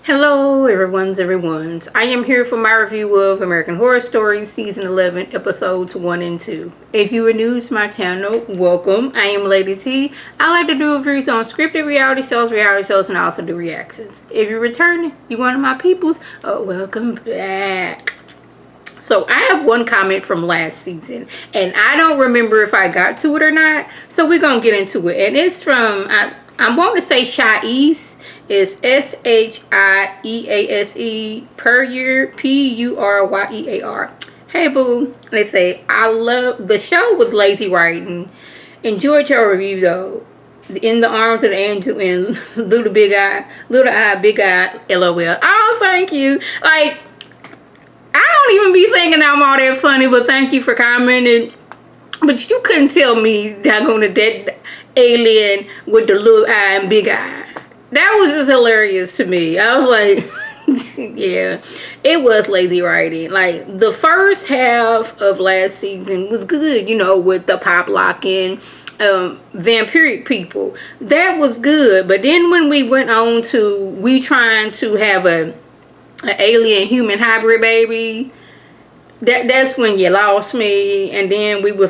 Hello everyone's. I am here for my review of American Horror Story Season 11 Episodes 1 and 2. If you are new to my channel, welcome. I am Lady T. I like to do reviews on scripted reality shows, and I also do reactions. If you're returning, you're one of my peoples, welcome back. So I have one comment from last season, and I don't remember if I got to it or not, so we're going to get into it. And it's from, I want to say Shiease. It's Shiease per year, Puryear. Hey boo, they say, I love, the show was lazy writing. Enjoyed your review though. In the arms of the angel and little big eye, big eye, LOL. Oh, thank you. Like, I don't even be thinking I'm all that funny, but thank you for commenting. But you couldn't tell me that alien with the little eye and big eye. That was just hilarious to me. I was like, yeah, it was lazy writing. Like, the first half of last season was good, you know, with the pop locking vampiric people. That was good. But then when we went on to, we trying to have an alien human hybrid baby, that's when you lost me. And then we was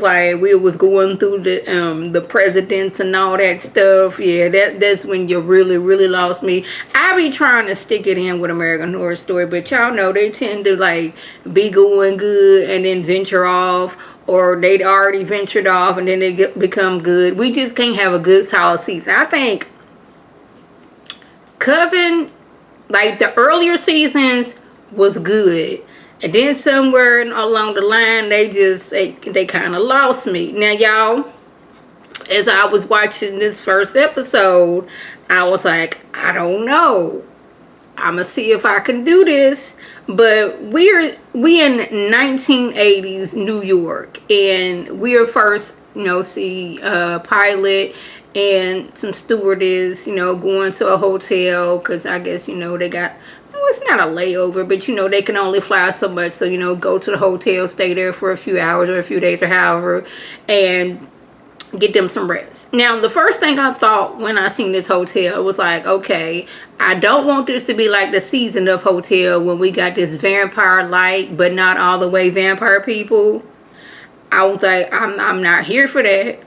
going through the presidents and all that stuff. Yeah, that's when you really lost me. I be trying to stick it in with American Horror Story, but y'all know they tend to like be going good and then venture off, or they'd already ventured off and then they become good. We just can't have a good solid season. I think Coven, like the earlier seasons, was good. And then somewhere along the line, they kind of lost me. Now, y'all, as I was watching this first episode, I was like, I don't know. I'm going to see if I can do this. But we in 1980s New York. And we are first, see Pilot and some stewardess, going to a hotel. Because I guess, they got... it's not a layover, but they can only fly so much, so go to the hotel, stay there for a few hours or a few days or however, and get them some rest. Now, the first thing I thought when I seen this hotel was like, okay, I don't want this to be like the season of Hotel when we got this vampire like but not all the way vampire people. I was like, I'm not here for that.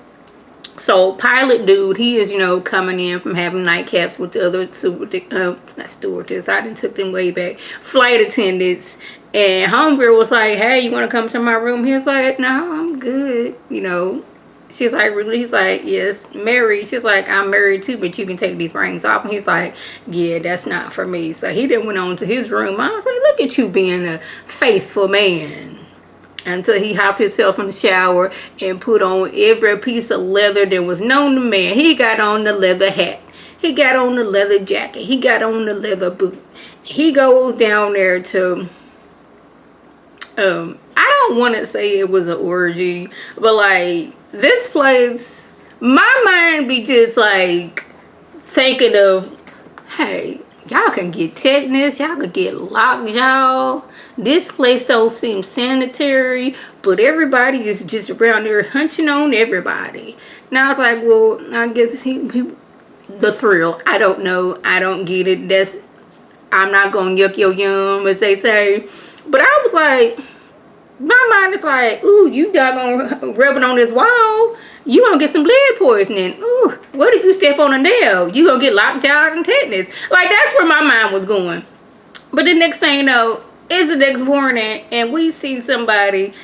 So Pilot dude, he is, coming in from having nightcaps with the other not stewardess, I didn't took them way back, flight attendants. And homegirl was like, hey, you want to come to my room? He was like, no, I'm good. She's like, really? He's like, yes, married. She's like, I'm married too, but you can take these rings off. And he's like, yeah, that's not for me. So he then went on to his room. I was like, look at you being a faithful man. Until he hopped himself in the shower and put on every piece of leather that was known to man. He got on the leather hat. He got on the leather jacket. He got on the leather boot. He goes down there to, I don't want to say it was an orgy, but like this place, my mind be just like thinking of, hey, y'all can get tetanus, y'all could get lockjaw. This place don't seem sanitary, but everybody is just around there hunching on everybody. Now it's like, well, I guess the thrill. I don't know. I don't get it. I'm not gonna yuck your yum, as they say. But I was like, my mind is like, ooh, you doggone rubbing on this wall. You gonna get some lead poisoning. Ooh, what if you step on a nail? You gonna get lockjaw and tetanus. Like, that's where my mind was going. But the next thing you know, it's the next morning and we see somebody,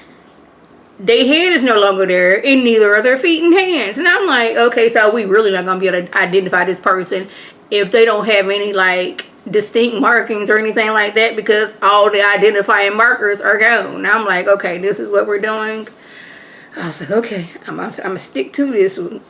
their head is no longer there and neither are their feet and hands. And I'm like, okay, so we really not gonna be able to identify this person if they don't have any like distinct markings or anything like that, because all the identifying markers are gone. Now I'm like, okay, this is what we're doing. I was like, okay, I'm gonna stick to this one.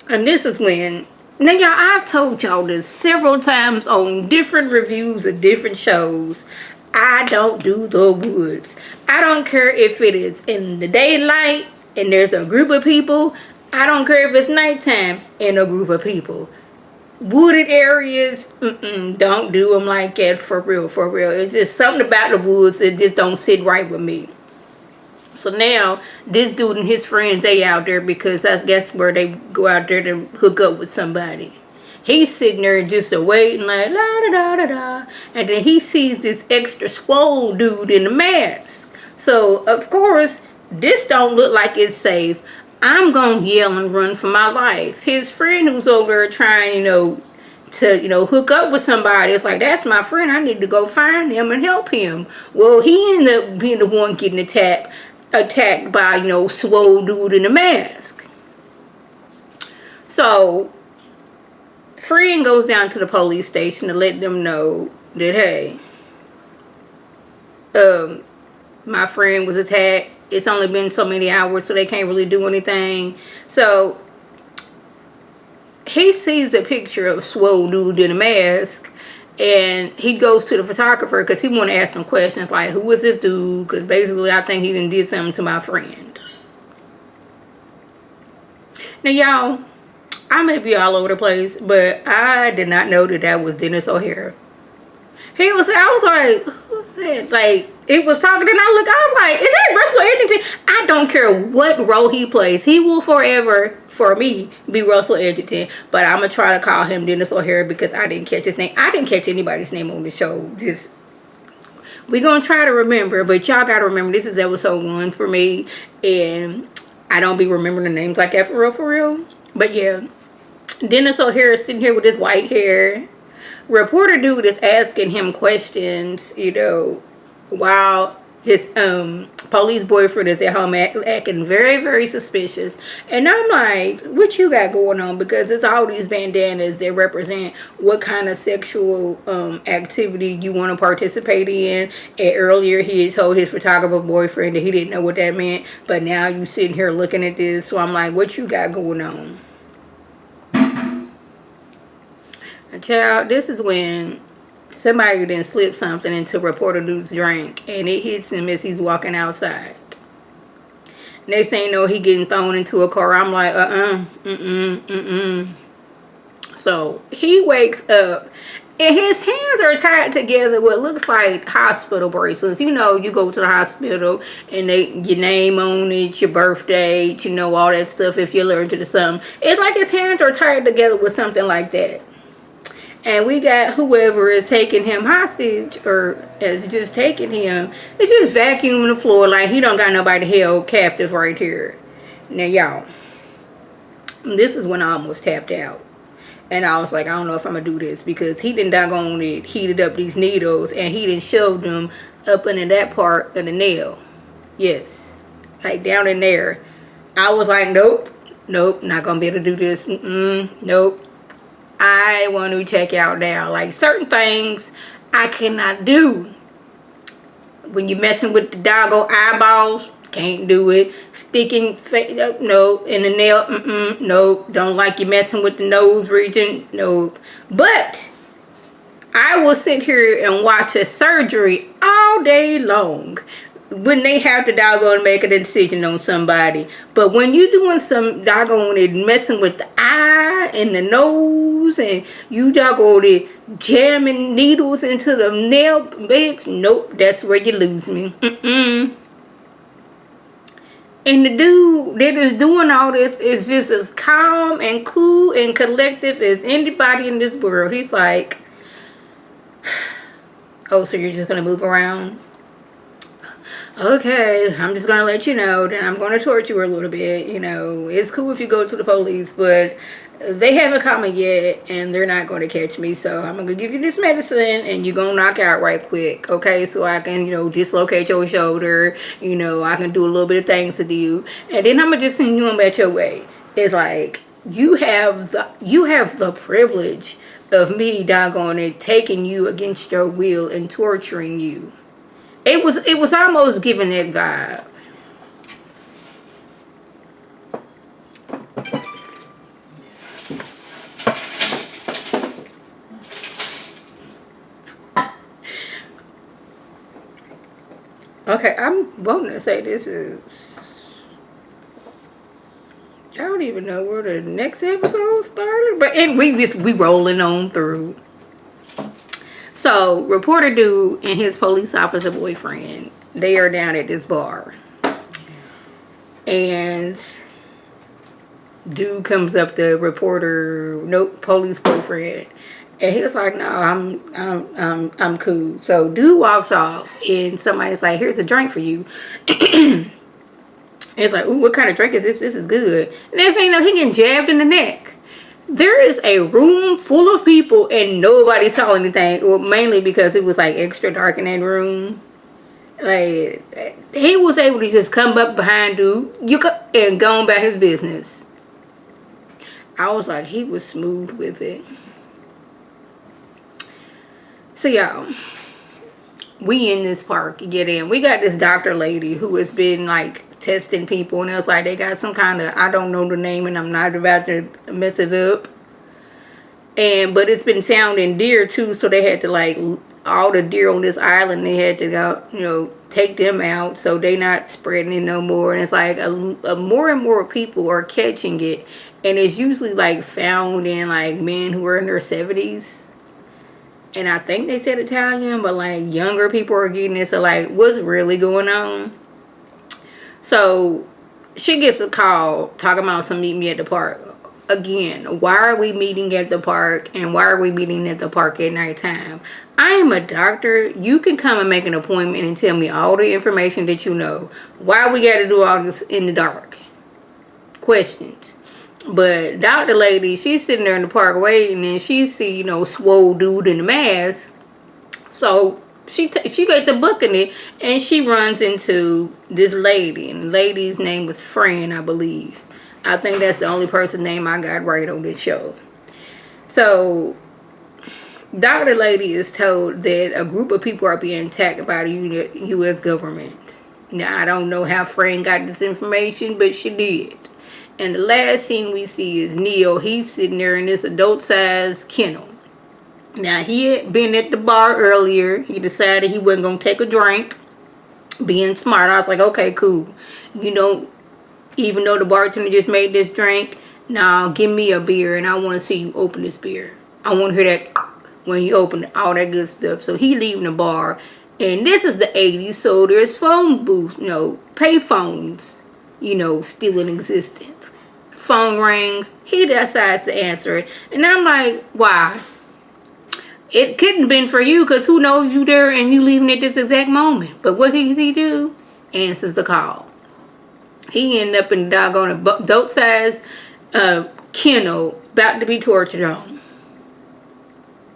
And this is when, now y'all, I've told y'all this several times on different reviews of different shows. I don't do the woods. I don't care if it is in the daylight and there's a group of people. I don't care if it's nighttime and a group of people. Wooded areas, don't do them like that, for real. It's just something about the woods that just don't sit right with me. So now this dude and his friends, they out there because I guess where they go out there to hook up with somebody. He's sitting there just waiting like la da da da da, and then he sees this extra swole dude in the mask. So of course this don't look like it's safe. I'm gonna yell and run for my life. His friend who's over there trying, to hook up with somebody, it's like, that's my friend, I need to go find him and help him. Well, he ended up being the one getting attacked by swole dude in the mask. So friend goes down to the police station to let them know that, hey, my friend was attacked. It's only been so many hours, so they can't really do anything. So he sees a picture of a swole dude in a mask, and he goes to the photographer because he want to ask some questions like, who is this dude? Because basically I think he did something to my friend. Now y'all, I may be all over the place, but I did not know that was Dennis O'Hare. I was like, who's that? Like, it was talking, and I was like, is that Russell Edgerton? I don't care what role he plays. He will forever, for me, be Russell Edgerton. But I'm going to try to call him Dennis O'Hare because I didn't catch his name. I didn't catch anybody's name on the show. We're going to try to remember, but y'all got to remember, this is episode 1 for me. And I don't be remembering the names like that for real. But yeah, Dennis O'Hare is sitting here with his white hair. Reporter dude is asking him questions, while his police boyfriend is at home acting very, very suspicious. And I'm like, what you got going on? Because it's all these bandanas that represent what kind of sexual activity you want to participate in. And earlier he had told his photographer boyfriend that he didn't know what that meant. But now you sitting here looking at this. So I'm like, what you got going on? Child, this is when somebody didn't slip something into reporter dude's drink, and it hits him as he's walking outside. Next thing you know, he getting thrown into a car. I'm like, So he wakes up, and his hands are tied together with what looks like hospital bracelets. You go to the hospital, and your name on it, your birth date, all that stuff if you're allergic to something. It's like his hands are tied together with something like that. And we got whoever is taking him hostage or is just taking him. It's just vacuuming the floor like he don't got nobody held captive right here. Now, y'all, this is when I almost tapped out. And I was like, I don't know if I'm going to do this because he done doggone it, heated up these needles and he done shoved them up into that part of the nail. Yes. Like down in there. I was like, nope, not going to be able to do this. Nope. I want to check out now. Like certain things I cannot do. When you're messing with the doggone eyeballs, can't do it. Sticking, no. In the nail, no. Don't like you messing with the nose region, no. But I will sit here and watch a surgery all day long when they have to doggone make a decision on somebody. But when you're doing some doggone it, messing with the eye and the nose, and you doggone it, jamming needles into the nail beds, nope, that's where you lose me. And the dude that is doing all this is just as calm and cool and collective as anybody in this world. He's like, oh, so you're just gonna move around? Okay, I'm just going to let you know that I'm going to torture you a little bit. It's cool if you go to the police, but they haven't caught me yet, and they're not going to catch me. So I'm going to give you this medicine, and you're going to knock out right quick, okay? So I can, dislocate your shoulder. I can do a little bit of things to you. And then I'm going to just send you on back your way. It's like, you have the privilege of me, doggone it, taking you against your will and torturing you. It was almost giving that vibe. Okay, I'm wanting to say this is, I don't even know where the next episode started, but we rolling on through. So, reporter dude and his police officer boyfriend, they are down at this bar. And dude comes up, the reporter, nope, police boyfriend. And he was like, no, I'm cool. So dude walks off and somebody's like, here's a drink for you. It's like, ooh, what kind of drink is this? This is good. And next thing you know, he getting jabbed in the neck. There is a room full of people and nobody saw anything. Well, mainly because it was like extra dark in that room. Like, he was able to just come up behind dude and go on about his business. I was like, he was smooth with it. So y'all, we in this park, get in. We got this doctor lady who has been like testing people, and it was like they got some kind of, I don't know the name and I'm not about to mess it up. But it's been found in deer too, so they had to like, all the deer on this island, they had to go, take them out so they not spreading it no more. And it's like a more and more people are catching it, and it's usually like found in like men who are in their 70s. And I think they said Italian, but like younger people are getting it. So like, what's really going on? So she gets a call talking about some meet me at the park. Again, why are we meeting at the park, and why are we meeting at the park at nighttime? I am a doctor. You can come and make an appointment and tell me all the information that you know. Why we got to do all this in the dark? Questions. But Dr. Lady, she's sitting there in the park waiting, and she see, swole dude in the mask. So she gets the booking it, and she runs into this lady, and the lady's name was Fran, I believe. I think that's the only person's name I got right on this show. So Dr. Lady is told that a group of people are being attacked by the U.S. government. Now, I don't know how Fran got this information, but she did. And the last scene we see is Neil. He's sitting there in this adult-sized kennel. Now, he had been at the bar earlier. He decided he wasn't going to take a drink. Being smart, I was like, okay, cool. Even though the bartender just made this drink, now give me a beer, and I want to see you open this beer. I want to hear that when you open it, all that good stuff. So he leaving the bar. And this is the 80s, so there's phone booths, pay phones, still in existence. Phone rings, he decides to answer it, and I'm like, why? It couldn't have been for you, because who knows you there and you leaving at this exact moment. But what does he do? Answers the call. He ended up in the doggone adult-sized kennel, about to be tortured on.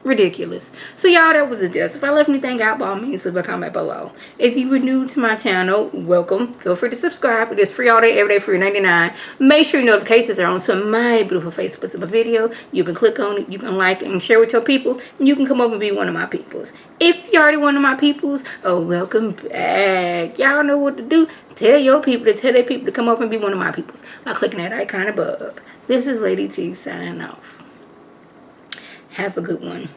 Ridiculous. So y'all, that was a jest. If I left anything out, by all means, leave a comment below. If you were new to my channel, welcome. Feel free to subscribe. It is free all day, every day, free $99. Make sure your notifications are on, so my beautiful face puts up a video. You can click on it, you can like and share with your people, and you can come over and be one of my peoples. If you're already one of my peoples, welcome back. Y'all know what to do. Tell your people to tell their people to come over and be one of my peoples by clicking that icon above. This is Lady T signing off. Have a good one.